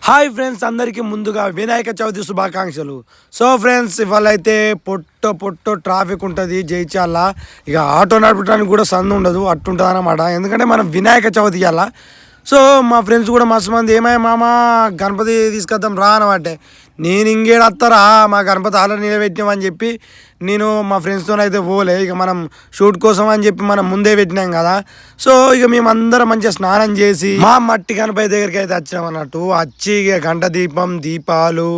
Hi friends, అందరికీ ముందుగా వినాయక చవితి శుభాకాంక్షలు. సో ఫ్రెండ్స్, ఇవాళ అయితే పొట్టు ట్రాఫిక్ ఉంటుంది జైచాల. ఇక ఆటో నడపడానికి కూడా సందు ఉండదు, అట్టుంటుంది అన్నమాట. ఎందుకంటే మనం వినాయక చవితి ఇవ్వాల. సో మా ఫ్రెండ్స్ కూడా మస్తు మంది ఏమై మామ గణపతి తీసుకొద్దాం రా అనమాట. నేను ఇంకేడత్తారా, మా గణపతి ఆల్రెడీ నిలబెట్టినామని చెప్పి నేను మా ఫ్రెండ్స్తో అయితే పోలే. ఇక మనం షూట్ కోసం అని చెప్పి మనం ముందే పెట్టినాం కదా. సో ఇక మేమందరం మంచిగా స్నానం చేసి మా మట్టి గణపతి దగ్గరికి అయితే వచ్చినాం అన్నట్టు. వచ్చి ఇక గంట దీపాలు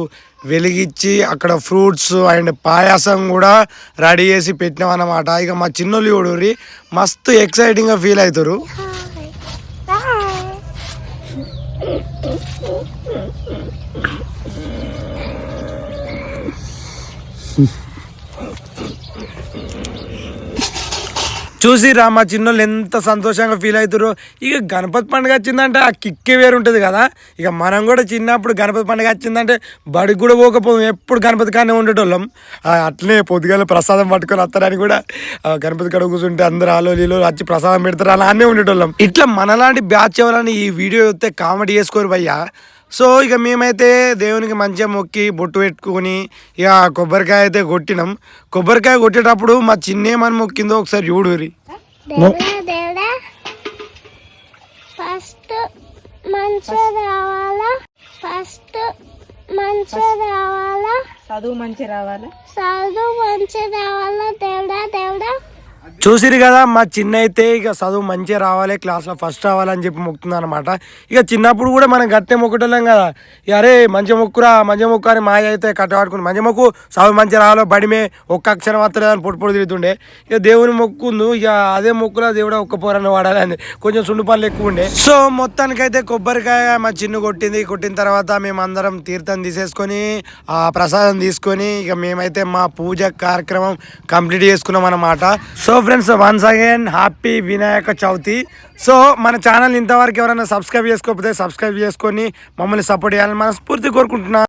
వెలిగించి అక్కడ ఫ్రూట్స్ అండ్ పాయాసం కూడా రెడీ చేసి పెట్టినాం అన్నమాట. ఇక మా చిన్నోళ్ళు చూడుర్రి మస్తు ఎక్సైటింగ్గా ఫీల్ అవుతారు. చూసిరా మా చిన్నోళ్ళు ఎంత సంతోషంగా ఫీల్ అవుతారు. ఇక గణపతి పండుగ వచ్చిందంటే ఆ కిక్కే వేరు ఉంటుంది కదా. ఇక మనం కూడా చిన్నప్పుడు గణపతి పండుగ వచ్చిందంటే బడికి కూడా పోకపోం, ఎప్పుడు గణపతి కానే ఉండేటోళ్ళం. అట్లనే పొద్దుగాల ప్రసాదం పట్టుకొని వస్తారని కూడా గణపతి కాడ కూర్చుంటే అందరు ఆలోలీలో వచ్చి ప్రసాదం పెడతారు అలా అన్నీ ఉండేటోళ్ళం. ఇట్లా మనలాంటి బ్యాచ్ ఎవరని ఈ వీడియో చూస్తే కామెడీ చేసుకోరు భయ్యా. సో ఇక మేమైతే దేవునికి మంచిగా మొక్కి బొట్టు పెట్టుకొని ఇక కొబ్బరికాయ అయితే కొట్టినాం. కొబ్బరికాయ కొట్టేటప్పుడు మా చిన్నేమని మొక్కిందో ఒకసారి చూడురి. ఫస్ట్ మంచిగా రావాలా, చదువు మంచి రావాలా దేవుడా. చూసిరు కదా మా చిన్న అయితే ఇక చదువు మంచిగా రావాలి, క్లాస్లో ఫస్ట్ రావాలని చెప్పి మొక్కుతుంది అనమాట. ఇక చిన్నప్పుడు కూడా మనం గట్టే మొక్కటోళ్ళం కదా. ఇక అరే మంచిగా మొక్కురా మంచిగా మొక్కు అని మాయ అయితే కట్టబడుకుని మంచిగా మొక్కు చదువు మంచిగా రావాలో బడిమే ఒక్క అక్షరం వస్తలేదని పొట్టు తిరుగుతుండే. ఇక దేవుని మొక్కుందు ఇక అదే మొక్కులా దేవుడా ఒక్క పోరని వాడాలని కొంచెం సుండు పనులు ఎక్కువ ఉండే. సో మొత్తానికైతే కొబ్బరికాయ మా చిన్ను కొట్టిన తర్వాత మేమందరం తీర్థం తీసేసుకొని ఆ ప్రసాదం తీసుకొని ఇక మేమైతే మా పూజ కార్యక్రమం కంప్లీట్ చేసుకున్నాం అన్నమాట. So friends, once again happy Vinayaka Chavithi. So మన ఛానల్ ఇంతవరకు ఎవరైనా సబ్స్క్రైబ్ చేసుకోకపోతే సబ్స్క్రైబ్ చేసుకొని మమ్మల్ని సపోర్ట్ చేయాలని మనస్ఫూర్తి కోరుకుంటున్నాను.